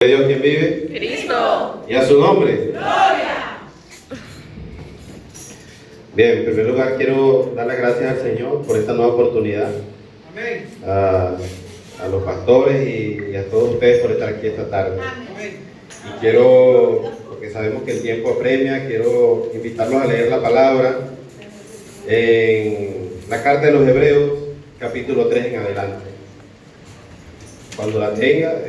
Dios, ¿quién vive? Cristo. ¿Y a su nombre? Gloria. Bien, en primer lugar quiero dar las gracias al Señor por esta nueva oportunidad. Amén. A los pastores y a todos ustedes por estar aquí esta tarde. Amén. Y quiero, porque sabemos que el tiempo apremia, quiero invitarlos a leer la palabra en la carta de los Hebreos, capítulo 3 en adelante. Cuando la tenga,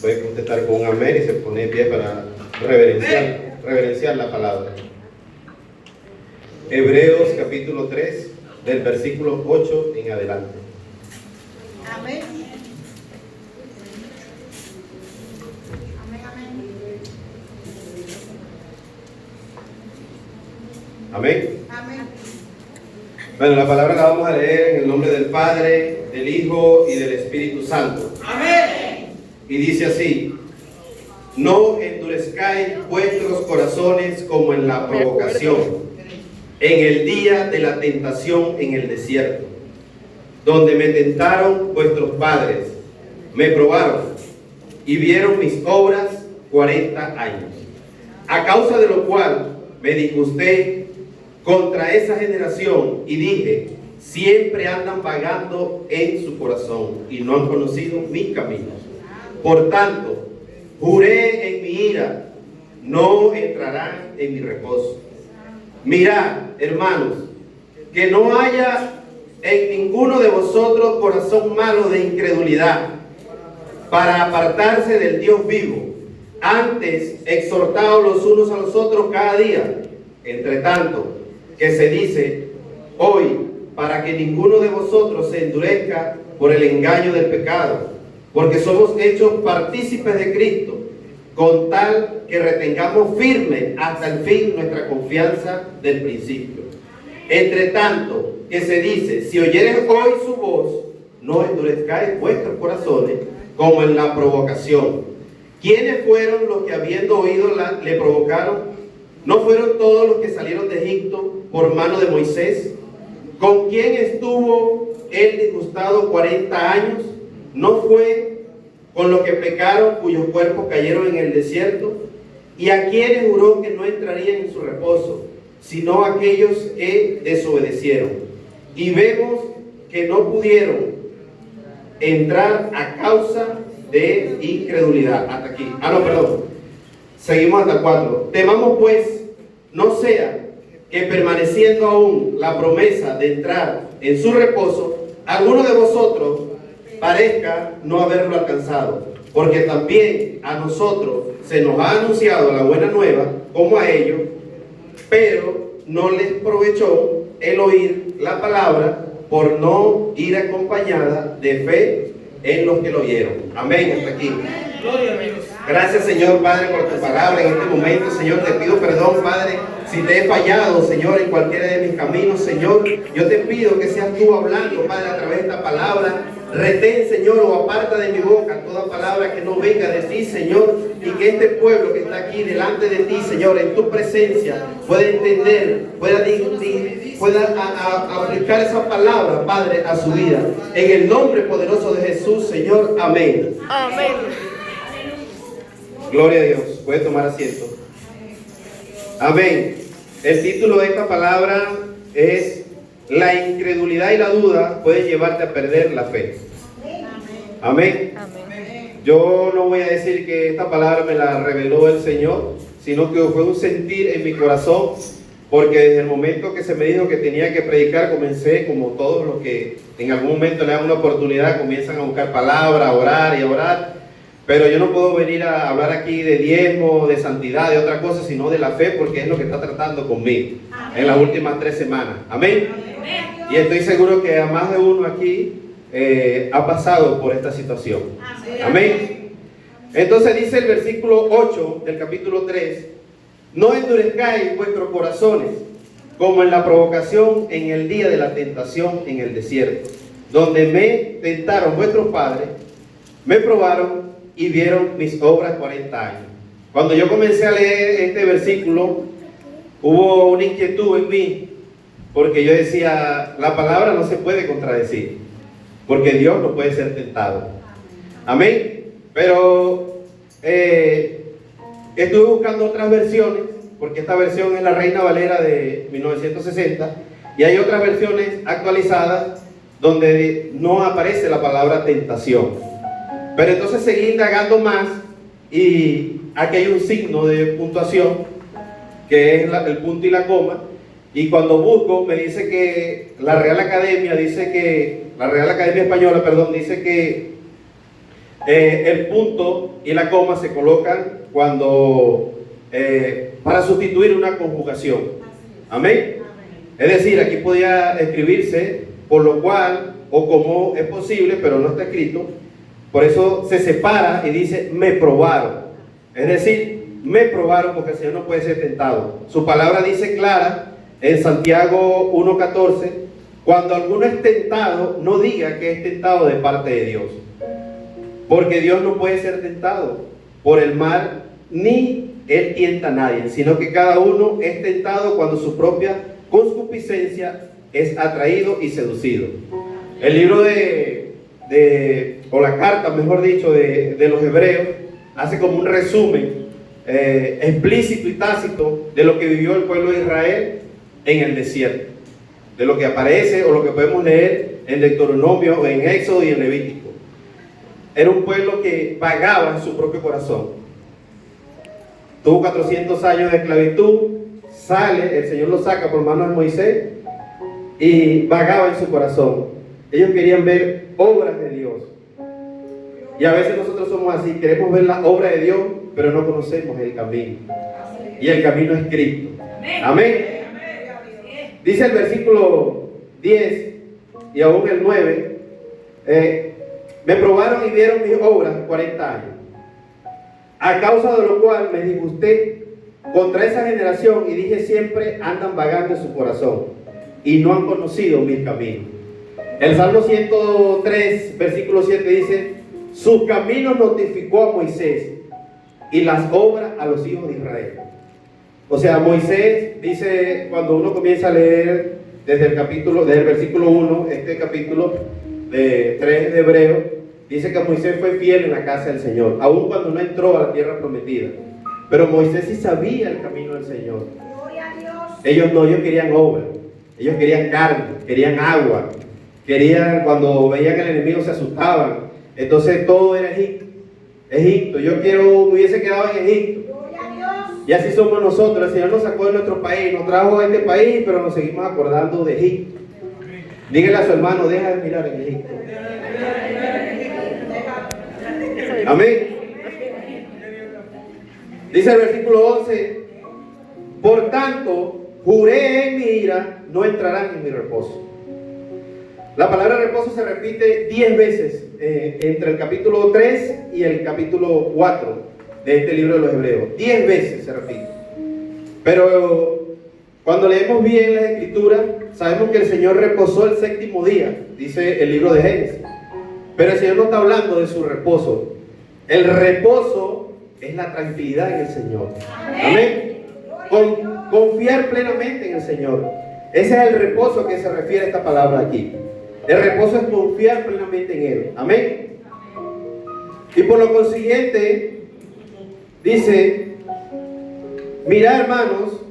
puede contestar con un amén y se pone de pie para reverenciar la palabra. Hebreos capítulo 3, del versículo 8 en adelante. Amén. Amén. Amén. Bueno, la palabra la vamos a leer en el nombre del Padre, del Hijo y del Espíritu Santo. Amén. Y dice así: no endurezcáis vuestros corazones como en la provocación, en el día de la tentación en el desierto, donde me tentaron vuestros padres, me probaron y vieron mis obras 40 años. A causa de lo cual me disgusté contra esa generación y dije: siempre andan vagando en su corazón y no han conocido mis caminos. Por tanto, juré en mi ira: no entrarán en mi reposo. Mirad, hermanos, que no haya en ninguno de vosotros corazón malo de incredulidad, para apartarse del Dios vivo. Antes, exhortaos los unos a los otros cada día, entre tanto que se dice hoy, para que ninguno de vosotros se endurezca por el engaño del pecado, porque somos hechos partícipes de Cristo, con tal que retengamos firme hasta el fin nuestra confianza del principio. Entre tanto que se dice, si oyeres hoy su voz, no endurezcáis vuestros corazones como en la provocación. ¿Quiénes fueron los que habiendo oído le provocaron? ¿No fueron todos los que salieron de Egipto por mano de Moisés? ¿Con quién estuvo él disgustado 40 años? ¿No fue con los que pecaron, cuyos cuerpos cayeron en el desierto? ¿Y a quienes juró que no entrarían en su reposo, sino aquellos que desobedecieron? Y vemos que no pudieron entrar a causa de incredulidad. Hasta aquí. Seguimos hasta el 4. Temamos pues, no sea que permaneciendo aún la promesa de entrar en su reposo, alguno de vosotros parezca no haberlo alcanzado, porque también a nosotros se nos ha anunciado la buena nueva como a ellos, pero no les provechó el oír la palabra por no ir acompañada de fe en los que lo oyeron. Amén. Hasta aquí. Gloria a Dios. Gracias, Señor Padre, por tu palabra en este momento. Señor, te pido perdón, Padre, si te he fallado, Señor, en cualquiera de mis caminos. Señor, yo te pido que seas tú hablando, Padre, a través de esta palabra. Retén, Señor, o aparta de mi boca toda palabra que no venga de ti, Señor, y que este pueblo que está aquí delante de ti, Señor, en tu presencia, pueda entender, pueda aplicar esa palabra, Padre, a su vida. En el nombre poderoso de Jesús, Señor. Amén. Amén. Gloria a Dios. Puede tomar asiento. Amén. El título de esta palabra es: la incredulidad y la duda pueden llevarte a perder la fe. Amén. Amén. Yo no voy a decir que esta palabra me la reveló el Señor, sino que fue un sentir en mi corazón, porque desde el momento que se me dijo que tenía que predicar, comencé, como todos los que en algún momento le dan una oportunidad, comienzan a buscar palabra, a orar y a orar. Pero yo no puedo venir a hablar aquí de diezmo, de santidad, de otra cosa, sino de la fe, porque es lo que está tratando conmigo en las últimas 3 semanas. Amén. Y estoy seguro que a más de uno aquí ha pasado por esta situación. Amén. Entonces dice el versículo 8 del capítulo 3: no endurezcáis vuestros corazones como en la provocación en el día de la tentación en el desierto, donde me tentaron vuestros padres, me probaron y vieron mis obras 40 años. Cuando yo comencé a leer este versículo, hubo una inquietud en mí, porque yo decía, la palabra no se puede contradecir, porque Dios no puede ser tentado. Amén. Pero estuve buscando otras versiones, porque esta versión es la Reina Valera de 1960, y hay otras versiones actualizadas donde no aparece la palabra tentación. Pero entonces seguí indagando más, y aquí hay un signo de puntuación, que es el punto y la coma, y cuando busco me dice que la Real Academia Española, perdón, dice que el punto y la coma se colocan cuando para sustituir una conjugación. Amén. Es decir, aquí podía escribirse por lo cual o como es posible, pero no está escrito. Por eso se separa y dice me probaron. Es decir, me probaron, porque el Señor no puede ser tentado. Su palabra dice clara en Santiago 1:14: cuando alguno es tentado, no diga que es tentado de parte de Dios, porque Dios no puede ser tentado por el mal, ni Él tienta a nadie, sino que cada uno es tentado cuando su propia concupiscencia es atraído y seducido. El libro o la carta, mejor dicho, de los Hebreos hace como un resumen explícito y tácito de lo que vivió el pueblo de Israel en el desierto, de lo que aparece o lo que podemos leer en Deuteronomio, en Éxodo y en Levítico. Era un pueblo que vagaba en su propio corazón. Tuvo 400 años de esclavitud, sale, el Señor lo saca por manos de Moisés y vagaba en su corazón. Ellos querían ver obras de Dios. Y a veces nosotros somos así, queremos ver la obra de Dios, pero no conocemos el camino. Y el camino es Cristo. Amén. Dice el versículo 10 y aún el 9, me probaron y vieron mis obras 40 años, a causa de lo cual me disgusté contra esa generación y dije: siempre andan vagando en su corazón y no han conocido mis caminos. El Salmo 103, versículo 7 dice: sus caminos notificó a Moisés y las obras a los hijos de Israel. O sea, Moisés dice, cuando uno comienza a leer desde el versículo 1, este capítulo de 3 de Hebreo, dice que Moisés fue fiel en la casa del Señor, aun cuando no entró a la tierra prometida. Pero Moisés sí sabía el camino del Señor. Ellos no, ellos querían obra, ellos querían carne, querían agua, cuando veían al enemigo se asustaban. Entonces todo era Egipto. Yo me hubiese quedado en Egipto. Y así somos nosotros. El Señor nos sacó de nuestro país, nos trajo a este país, pero nos seguimos acordando de Egipto. Dígale a su hermano: deja de mirar en Egipto. Amén. Dice el versículo 11: por tanto, juré en mi ira, no entrarán en mi reposo. La palabra reposo se repite 10 veces entre el capítulo 3 y el capítulo 4 de este libro de los Hebreos. 10 veces se repite. Pero cuando leemos bien las escrituras, sabemos que el Señor reposó el séptimo día, dice el libro de Génesis. Pero el Señor no está hablando de su reposo. El reposo es la tranquilidad en el Señor. Amén. Confiar plenamente en el Señor. Ese es el reposo que se refiere a esta palabra aquí. El reposo es confiar plenamente en Él. Amén. Y por lo consiguiente, dice: mirad, hermanos,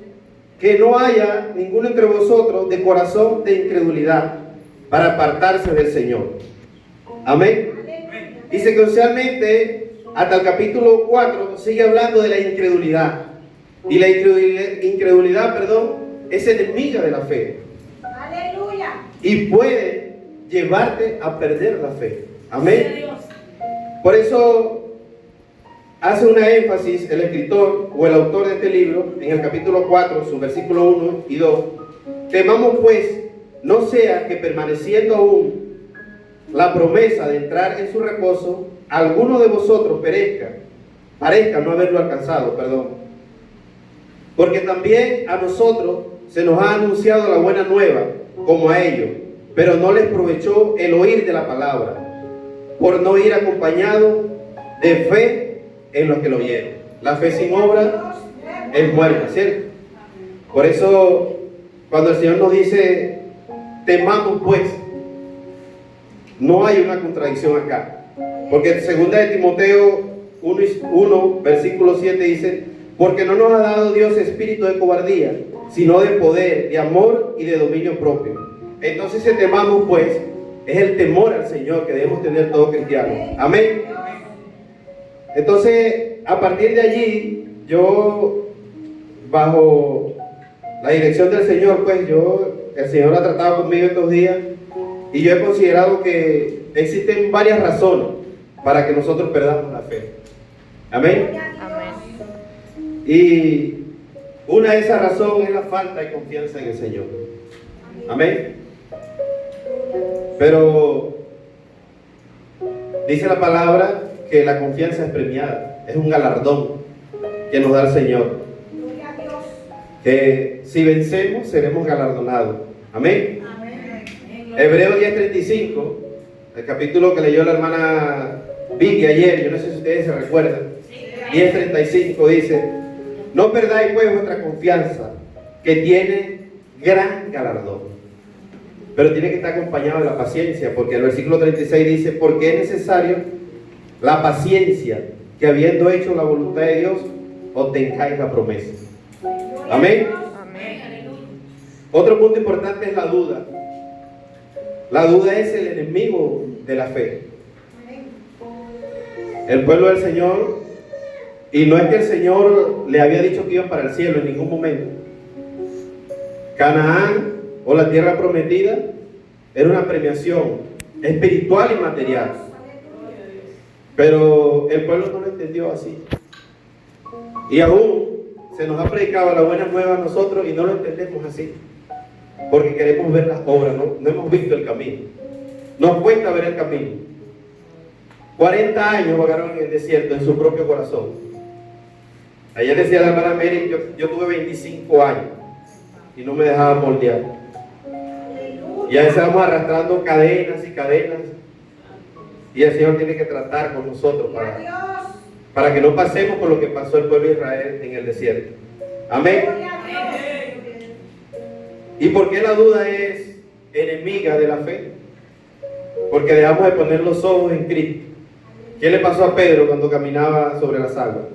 que no haya ninguno entre vosotros de corazón de incredulidad para apartarse del Señor. Amén. Y secuencialmente, hasta el capítulo 4, sigue hablando de la incredulidad. Y la incredulidad, es enemiga de la fe. Aleluya. Y puede llevarte a perder la fe. Amén. Por eso hace una énfasis el escritor o el autor de este libro en el capítulo 4, su versículo 1 y 2. Temamos pues, no sea que permaneciendo aún la promesa de entrar en su reposo, alguno de vosotros parezca no haberlo alcanzado, porque también a nosotros se nos ha anunciado la buena nueva, como a ellos, pero no les provechó el oír de la palabra, por no ir acompañado de fe en los que lo oyeron. La fe sin obra es muerta, ¿cierto? Por eso, cuando el Señor nos dice: temamos pues, no hay una contradicción acá, porque en 2 de Timoteo 1, versículo 7 dice: porque no nos ha dado Dios espíritu de cobardía, sino de poder, de amor y de dominio propio. Entonces ese temamos, pues, es el temor al Señor que debemos tener todo cristiano. Amén. Entonces, a partir de allí, yo, bajo la dirección del Señor, pues el Señor ha tratado conmigo estos días, y yo he considerado que existen varias razones para que nosotros perdamos la fe. Amén. Y una de esas razones es la falta de confianza en el Señor. Amén. Pero dice la palabra que la confianza es premiada, es un galardón que nos da el Señor. Que si vencemos seremos galardonados. Amén. Hebreos 10:35, el capítulo que leyó la hermana Vicky ayer, yo no sé si ustedes se recuerdan. 10:35 dice: no perdáis pues vuestra confianza, que tiene gran galardón. Pero tiene que estar acompañado de la paciencia, porque el versículo 36 dice: porque es necesario la paciencia, que habiendo hecho la voluntad de Dios, obtengáis la promesa. Amén. Otro punto importante es la duda. La duda es el enemigo de la fe. El pueblo del Señor, y no es que el Señor le había dicho que iban para el cielo en ningún momento. Canaán, o la tierra prometida, era una premiación espiritual y material. Pero el pueblo no lo entendió así. Y aún se nos ha predicado la buena nueva a nosotros y no lo entendemos así. Porque queremos ver las obras, no hemos visto el camino. Nos cuesta ver el camino. 40 años vagaron en el desierto en su propio corazón. Ayer decía la hermana Mary: yo tuve 25 años y no me dejaba moldear. Y a veces vamos arrastrando cadenas y cadenas. Y el Señor tiene que tratar con nosotros para que no pasemos por lo que pasó el pueblo de Israel en el desierto. Amén. ¿Y por qué la duda es enemiga de la fe? Porque dejamos de poner los ojos en Cristo. ¿Qué le pasó a Pedro cuando caminaba sobre las aguas?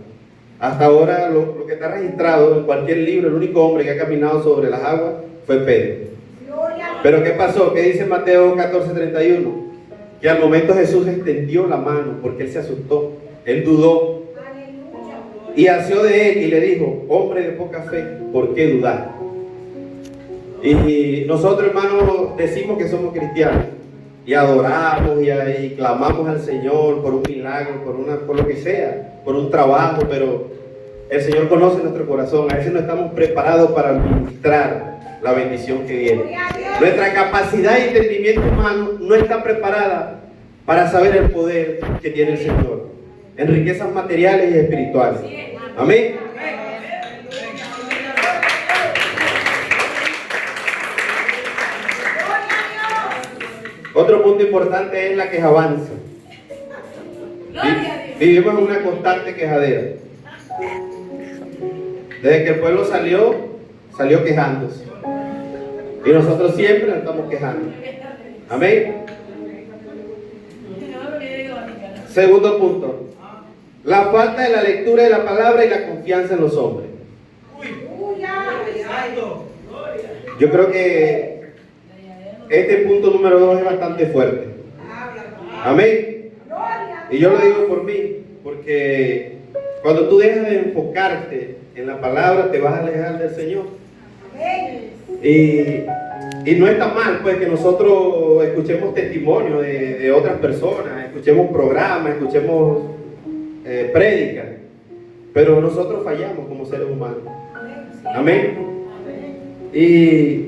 Hasta ahora lo que está registrado en cualquier libro, el único hombre que ha caminado sobre las aguas fue Pedro. Pero ¿qué pasó? ¿Qué dice Mateo 14:31? Que al momento Jesús extendió la mano porque él se asustó, él dudó. Y asió de él y le dijo: hombre de poca fe, ¿por qué dudar? Y nosotros, hermanos, decimos que somos cristianos y adoramos y clamamos al Señor por un milagro, por lo que sea, por un trabajo, pero el Señor conoce nuestro corazón. A veces no estamos preparados para administrar la bendición que viene. Nuestra capacidad y entendimiento humano no está preparada para saber el poder que tiene el Señor en riquezas materiales y espirituales. Amén. Otro punto importante es la quejabanza. Vivimos en una constante quejadera. Desde que el pueblo salió quejándose. Y nosotros siempre nos estamos quejando. Amén. Segundo punto: la falta de la lectura de la palabra y la confianza en los hombres. Yo creo que este punto número 2 es bastante fuerte. Amén. Y yo lo digo por mí, porque cuando tú dejas de enfocarte en la palabra, te vas a alejar del Señor. Y no está mal, pues, que nosotros escuchemos testimonios de otras personas, escuchemos programas, escuchemos prédicas, pero nosotros fallamos como seres humanos. Amén. Y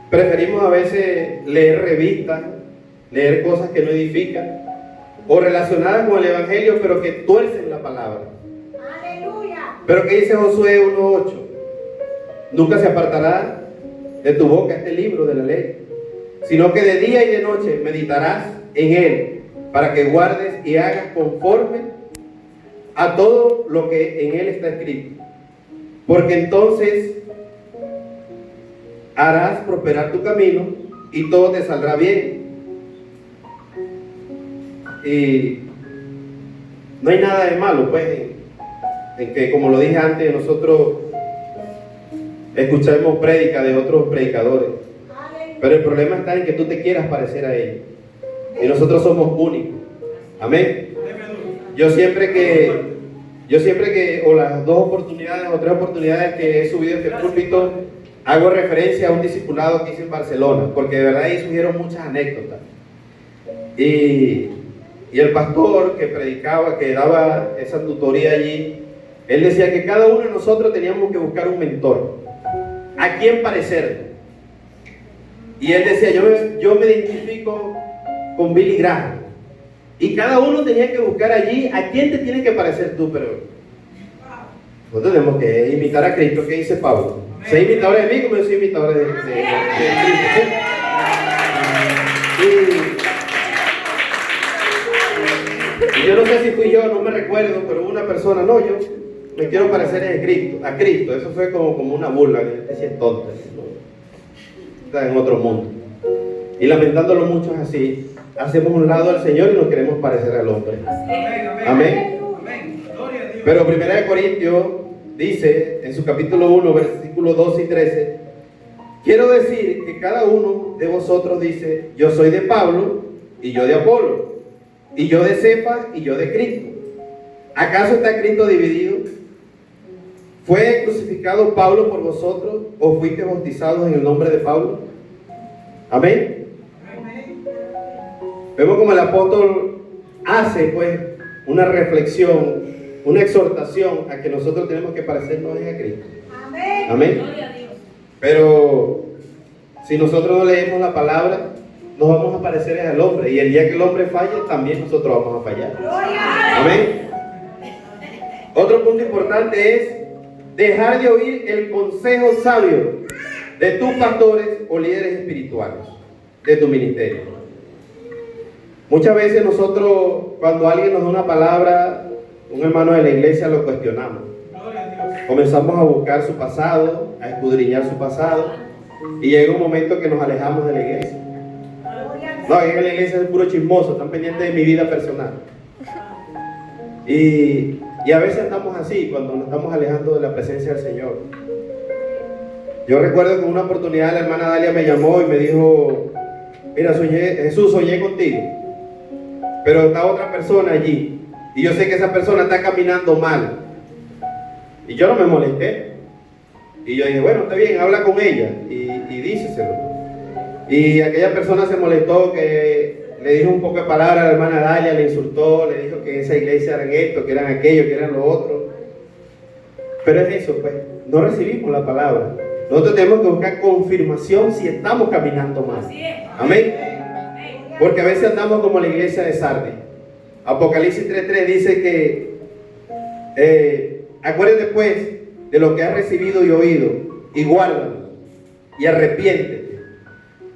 preferimos a veces leer revistas, leer cosas que no edifican, o relacionadas con el Evangelio, pero que tuercen la palabra. Pero ¿qué dice Josué 1:8? Nunca se apartará de tu boca este libro de la ley, sino que de día y de noche meditarás en él, para que guardes y hagas conforme a todo lo que en él está escrito, porque entonces harás prosperar tu camino y todo te saldrá bien. Y No hay nada de malo, pues, en que, como lo dije antes, nosotros escuchemos prédica de otros predicadores. Pero el problema está en que tú te quieras parecer a ellos. Y nosotros somos únicos. Amén. Yo siempre que, o las 2 oportunidades o 3 oportunidades que he subido este púlpito, hago referencia a un discipulado que hice en Barcelona, porque de verdad ahí surgieron muchas anécdotas. Y el pastor que predicaba, que daba esa tutoría allí, él decía que cada uno de nosotros teníamos que buscar un mentor, a quién parecer. Y él decía, yo me identifico con Billy Graham. Y cada uno tenía que buscar allí a quién te tienes que parecer tú, pero nosotros tenemos que imitar a Cristo. ¿Qué dice Pablo? ¿Soy imitador de mí como yo soy imitador de Cristo? Y yo no sé si fui yo, no me recuerdo, pero una persona, no, yo me quiero parecer a Cristo. Eso fue como una burla, que decía es tonta, ¿no? Está en otro mundo. Y lamentándolo mucho es así. Hacemos un lado al Señor y nos queremos parecer al hombre. Amén. Pero 1 Corintios dice en su capítulo 1, versículos 12 y 13: quiero decir que cada uno de vosotros dice, yo soy de Pablo y yo de Apolo, y yo de Cefas y yo de Cristo. ¿Acaso está Cristo dividido? ¿Fue crucificado Pablo por vosotros o fuiste bautizados en el nombre de Pablo? Amén. Vemos como el apóstol hace pues una reflexión, una exhortación a que nosotros tenemos que parecernos a Cristo. Amén. Amén. Pero si nosotros no leemos la palabra, nos vamos a parecer al hombre, y el día que el hombre falle, también nosotros vamos a fallar. Amén. Otro punto importante es dejar de oír el consejo sabio de tus pastores o líderes espirituales de tu ministerio. Muchas veces nosotros, cuando alguien nos da una palabra, un hermano de la iglesia, lo cuestionamos. Comenzamos a buscar su pasado, a escudriñar su pasado, y llega un momento que nos alejamos de la iglesia. No, es que la iglesia es puro chismoso, están pendientes de mi vida personal. Y a veces andamos así, cuando nos estamos alejando de la presencia del Señor. Yo recuerdo que en una oportunidad la hermana Dalia me llamó y me dijo, mira, Jesús, soñé contigo, pero está otra persona allí, y yo sé que esa persona está caminando mal. Y yo no me molesté, y yo dije, bueno, está bien, habla con ella y díceselo. Y aquella persona se molestó, que le dijo un poco de palabras a la hermana Dalia, le insultó, le dijo que esa iglesia eran esto, que eran aquello, que eran lo otro. Pero es eso, pues, no recibimos la palabra. Nosotros tenemos que buscar confirmación si estamos caminando mal. Amén. Porque a veces andamos como la iglesia de Sardis. Apocalipsis 3:3 dice que acuérdate pues de lo que has recibido y oído, y guárdalo, y arrepiéntete.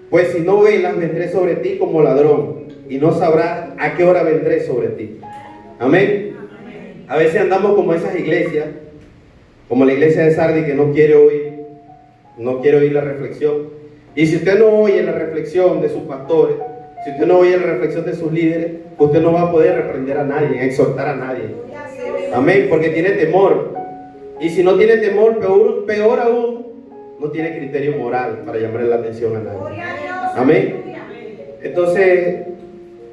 Pues si no velas, vendré sobre ti como ladrón, y no sabrás a qué hora vendré sobre ti. Amén. A veces andamos como esas iglesias, como la iglesia de Sardis, que no quiere oír la reflexión. Y si usted no oye la reflexión de sus pastores, si usted no oye la reflexión de sus líderes, usted no va a poder reprender a nadie, exhortar a nadie. Amén, porque tiene temor. Y si no tiene temor, peor aún, no tiene criterio moral para llamarle la atención a nadie. Amén. Entonces,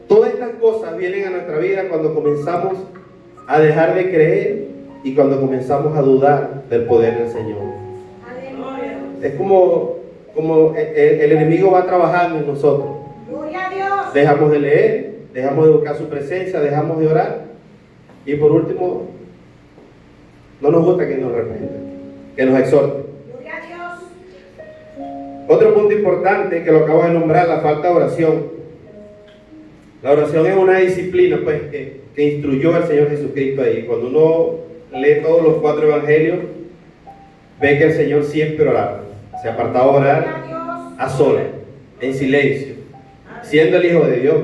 todas estas cosas vienen a nuestra vida cuando comenzamos a dejar de creer y cuando comenzamos a dudar del poder del Señor. Es como el enemigo va trabajando en nosotros. Dejamos de leer, dejamos de buscar su presencia, dejamos de orar, y por último, no nos gusta que nos reprenda, que nos exhorte. Otro punto importante que lo acabo de nombrar, la falta de oración. La oración es una disciplina pues que instruyó al Señor Jesucristo ahí. Cuando uno lee todos los 4 evangelios, ve que el Señor siempre oraba. Se apartaba a orar a solas, en silencio, siendo el Hijo de Dios.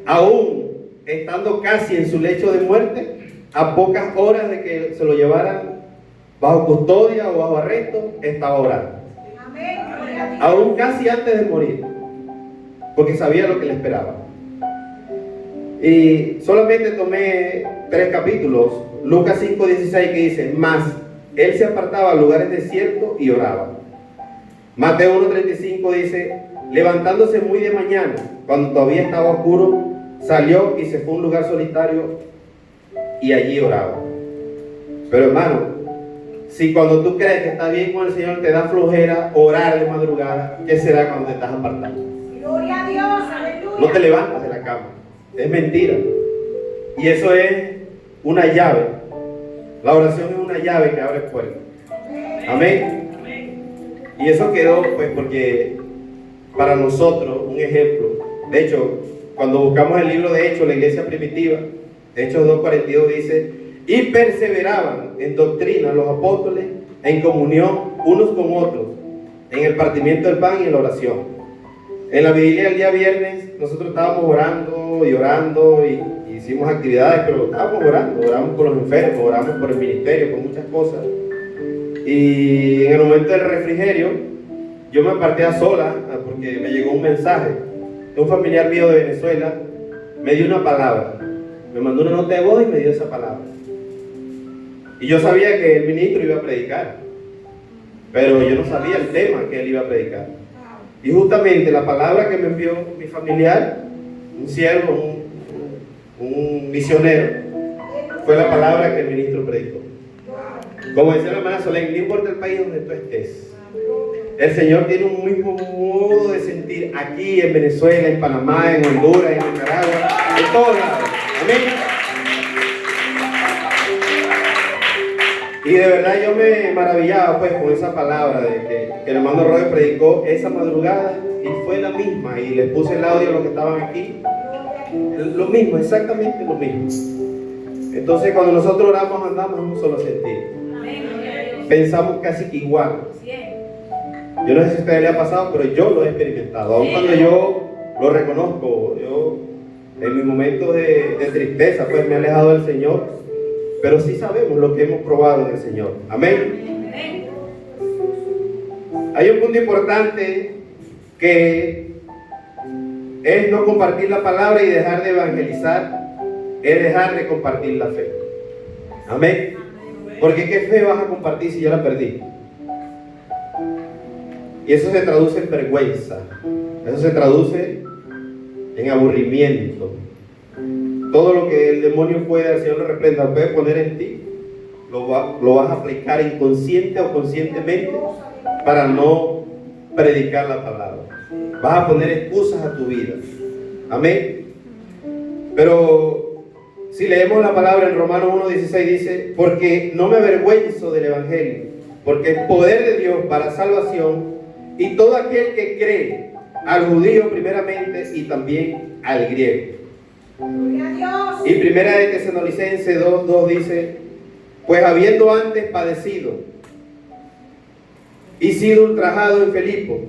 Aún estando casi en su lecho de muerte, a pocas horas de que se lo llevaran bajo custodia o bajo arresto, estaba orando. Aún casi antes de morir, porque sabía lo que le esperaba. Y solamente tomé 3 capítulos. Lucas 5:16 que dice, mas él se apartaba a lugares desiertos y oraba. Mateo 1:35 dice, levantándose muy de mañana, cuando todavía estaba oscuro, salió y se fue a un lugar solitario y allí oraba. Pero hermano, si cuando tú crees que estás bien con el Señor te da flojera orar de madrugada, ¿qué será cuando te estás apartando? Gloria a Dios, aleluya. No te levantas de la cama. Es mentira. Y eso es una llave. La oración es una llave que abre puertas. Amén. Y eso quedó pues porque para nosotros un ejemplo. De hecho, cuando buscamos el libro de Hechos, la iglesia primitiva, Hechos 2:42 dice, y perseveraban en doctrina los apóstoles, en comunión unos con otros, en el partimiento del pan y en la oración. En la vigilia del día viernes nosotros estábamos orando y orando y hicimos actividades, pero estábamos orando, oramos por los enfermos, oramos por el ministerio, por muchas cosas. Y en el momento del refrigerio yo me aparté a solas porque me llegó un mensaje de un familiar mío de Venezuela, me dio una palabra, me mandó una nota de voz y me dio esa palabra. Y yo sabía que el ministro iba a predicar, pero yo no sabía el tema que él iba a predicar. Y justamente la palabra que me envió mi familiar, un siervo, un misionero, fue la palabra que el ministro predicó. Como decía la hermana Solén, no importa el país donde tú estés, el Señor tiene un mismo modo de sentir aquí en Venezuela, en Panamá, en Honduras, en Nicaragua, en todos lados. Amén. Y de verdad yo me maravillaba pues con esa palabra de que el hermano Roy predicó esa madrugada y fue la misma, y les puse el audio a los que estaban aquí, lo mismo, exactamente lo mismo. Entonces cuando nosotros oramos andamos en un solo sentido, pensamos casi que igual. Yo no sé si a ustedes les ha pasado, pero yo lo he experimentado, aun cuando yo lo reconozco, yo en mis momentos de tristeza pues me he alejado del Señor, pero sí sabemos lo que hemos probado en el Señor. Amén. Hay un punto importante que es no compartir la palabra y dejar de evangelizar, es dejar de compartir la fe. Amén. Porque ¿qué fe vas a compartir si ya la perdí? Y eso se traduce en vergüenza, eso se traduce en aburrimiento. Todo lo que el demonio puede, el Señor lo reprenda, puede poner en ti, lo vas a aplicar inconsciente o conscientemente para no predicar la palabra. Vas a poner excusas a tu vida. Amén. Pero si leemos la palabra en Romanos 1:16 dice, porque no me avergüenzo del evangelio, porque es poder de Dios para salvación, y todo aquel que cree, al judío primeramente y también al griego. Y primera de Tesalonicenses 2:2 dice, pues habiendo antes padecido y sido ultrajado en Filipo,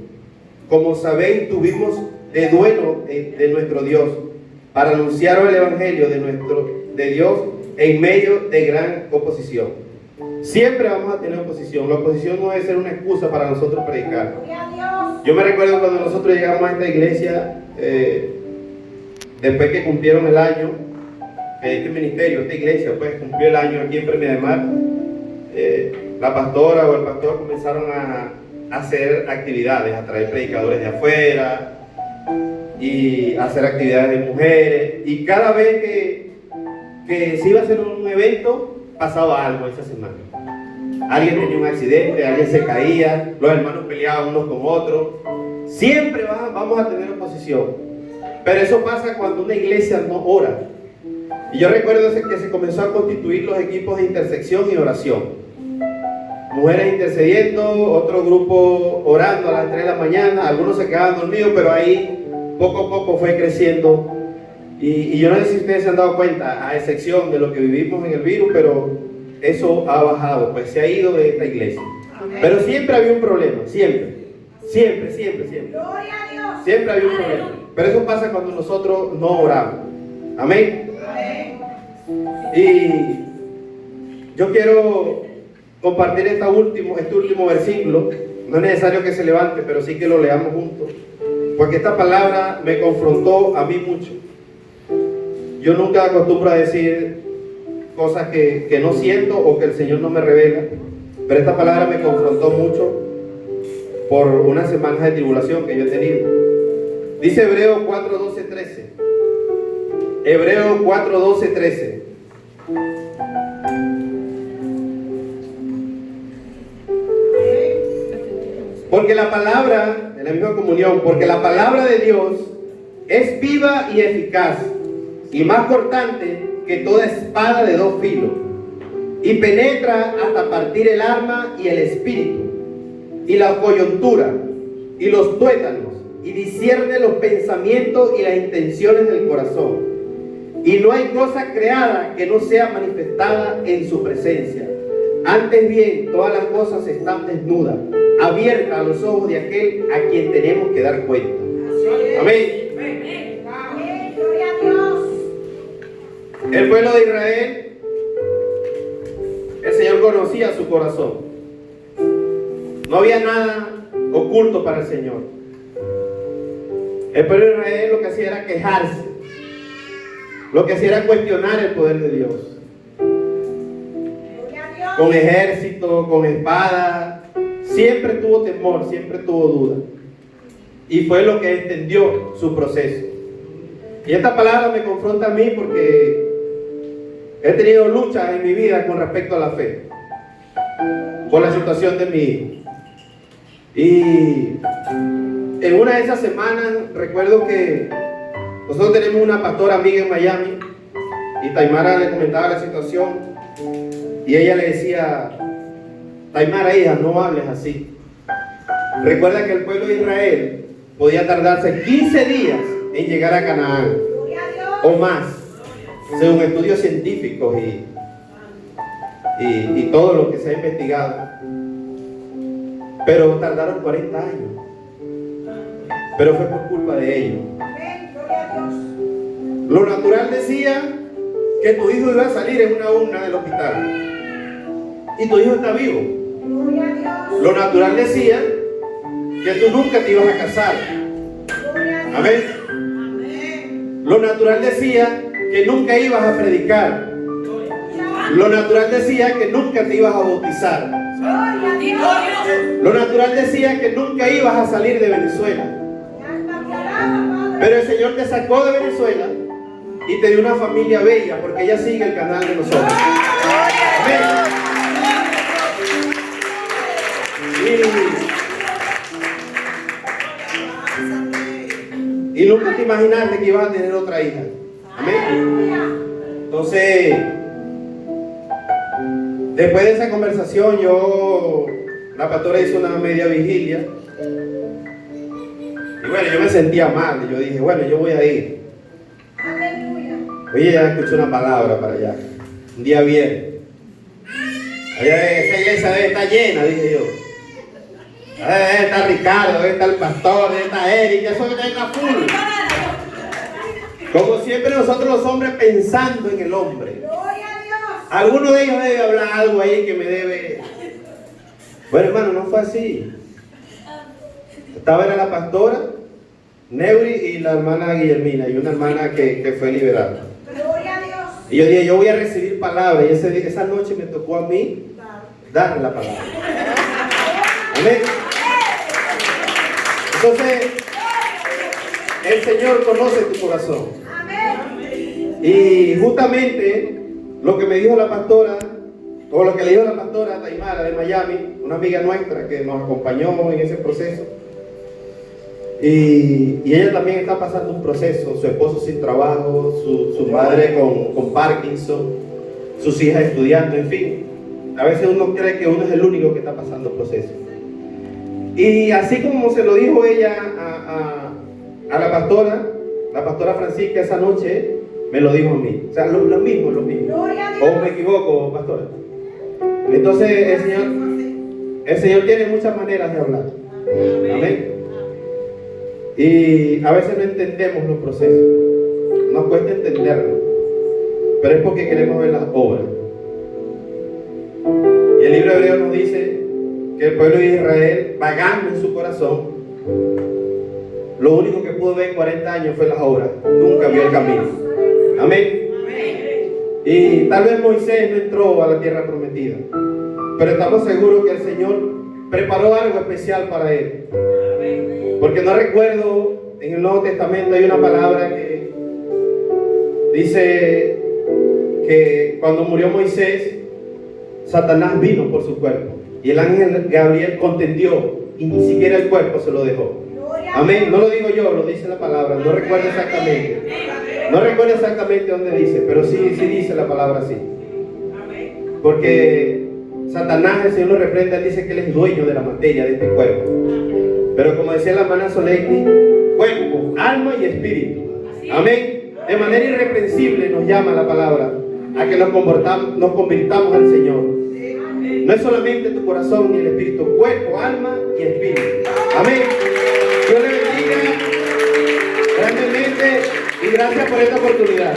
como sabéis tuvimos de duelo de nuestro Dios, para anunciaros el evangelio de Dios en medio de gran oposición. Siempre vamos a tener oposición. La oposición no debe ser una excusa para nosotros predicar. Yo me recuerdo cuando nosotros llegamos a esta iglesia, después que cumplieron el año, este ministerio, esta iglesia, pues cumplió el año aquí en Premia de Mar, la pastora o el pastor comenzaron a hacer actividades, a traer predicadores de afuera y a hacer actividades de mujeres, y cada vez que se iba a hacer un evento pasaba algo esa semana. Alguien tenía un accidente, alguien se caía, los hermanos peleaban unos con otros. Siempre vamos a tener oposición, pero eso pasa cuando una iglesia no ora. Y yo recuerdo que se comenzó a constituir los equipos de intersección y oración. Mujeres intercediendo, otro grupo orando a las 3 de la mañana, algunos se quedaban dormidos, pero ahí poco a poco fue creciendo. Y yo no sé si ustedes se han dado cuenta, a excepción de lo que vivimos en el virus, pero eso ha bajado, pues se ha ido de esta iglesia. Amén. Pero siempre había un problema, siempre. Gloria a Dios. Siempre había un problema. Pero eso pasa cuando nosotros no oramos. Amén. Amén. Y yo quiero compartir este último versículo. No es necesario que se levante, pero sí que lo leamos juntos, porque esta palabra me confrontó a mí mucho. yo nunca acostumbro a decir cosas que no siento o que el Señor no me revela, pero esta palabra me confrontó mucho por unas semanas de tribulación que yo he tenido. Dice Hebreos 4, 12, 13. Hebreos 4, 12, 13. Porque la palabra, en la misma comunión, porque la palabra de Dios es viva y eficaz, y más cortante que toda espada de dos filos, y penetra hasta partir el alma y el espíritu, y la coyuntura, y los tuétanos, y discierne los pensamientos y las intenciones del corazón. Y no hay cosa creada que no sea manifestada en su presencia. Antes bien, todas las cosas están desnudas, abiertas a los ojos de aquel a quien tenemos que dar cuenta. Amén. Amén. Gloria a Dios. El pueblo de Israel, el Señor conocía su corazón. No había nada oculto para el Señor. El pueblo de Israel lo que hacía era quejarse. Lo que hacía era cuestionar el poder de Dios. Con ejército, con espada, siempre tuvo temor, siempre tuvo duda. Y fue lo que extendió su proceso. Y esta palabra me confronta a mí porque he tenido luchas en mi vida con respecto a la fe, por la situación de mi hijo. Y en una de esas semanas recuerdo que nosotros tenemos una pastora amiga en Miami y Taimara le comentaba la situación y ella le decía: Taimara, hija, no hables así. Recuerda que el pueblo de Israel podía tardarse 15 días en llegar a Canaán o más, según estudios científicos y todo lo que se ha investigado, pero tardaron 40 años, pero fue por culpa de ellos. Lo natural decía que tu hijo iba a salir en una urna del hospital y tu hijo está vivo. Lo natural decía que tú nunca te ibas a casar. Amén. Lo natural decía que nunca ibas a predicar. Lo natural decía que nunca te ibas a bautizar. Lo natural decía que nunca ibas a salir de Venezuela. Pero el Señor te sacó de Venezuela y te dio una familia bella, porque ella sigue el canal de nosotros. Amén. Y nunca te imaginaste que ibas a tener otra hija. Amén. Entonces, después de esa conversación, la pastora hizo una media vigilia. Y bueno, yo me sentía mal. Y yo dije, bueno, yo voy a ir. Oye, ya escuché una palabra para allá. Un día viernes. Allá esa iglesia debe estar llena, dije yo. Debe estar Ricardo, debe estar el pastor, debe estar Eric, eso debe estar full. Como siempre nosotros los hombres pensando en el hombre. Alguno de ellos debe hablar algo ahí que me debe. Bueno, hermano, no fue así. Era la pastora Neuri y la hermana Guillermina y una hermana que fue liberada. Y yo dije, yo voy a recibir palabra, y esa noche me tocó a mí darle la palabra. Amén. Entonces, el Señor conoce tu corazón. Y justamente lo que me dijo la pastora, o lo que le dijo la pastora Taimara de Miami, una amiga nuestra que nos acompañó en ese proceso, y ella también está pasando un proceso, su esposo sin trabajo, su madre con Parkinson, sus hijas estudiando, en fin. A veces uno cree que uno es el único que está pasando proceso. Y así como se lo dijo ella a la pastora Francisca esa noche, me lo dijo a mí. O sea, lo mismo. ¿O me equivoco, pastora? Entonces el Señor tiene muchas maneras de hablar. Amén. Y a veces no entendemos los procesos, nos cuesta entenderlo, pero es porque queremos ver las obras. Y el libro de Hebreos nos dice que el pueblo de Israel, vagando en su corazón, lo único que pudo ver en 40 años fue las obras, nunca vio el camino. Amén. Y tal vez Moisés no entró a la tierra prometida, pero estamos seguros que el Señor preparó algo especial para él. Porque no recuerdo, en el Nuevo Testamento hay una palabra que dice que cuando murió Moisés, Satanás vino por su cuerpo y el ángel Gabriel contendió y ni siquiera el cuerpo se lo dejó. Amén. No lo digo yo, lo dice la palabra. No recuerdo exactamente. No recuerdo exactamente dónde dice, pero sí dice la palabra así. Porque Satanás, el Señor lo reprende, él dice que él es dueño de la materia de este cuerpo. Pero como decía la hermana Soleil, cuerpo, alma y espíritu. Amén. De manera irreprensible nos llama la palabra a que nos convirtamos al Señor. No es solamente tu corazón ni el espíritu, cuerpo, alma y espíritu. Amén. Dios le bendiga grandemente y gracias por esta oportunidad.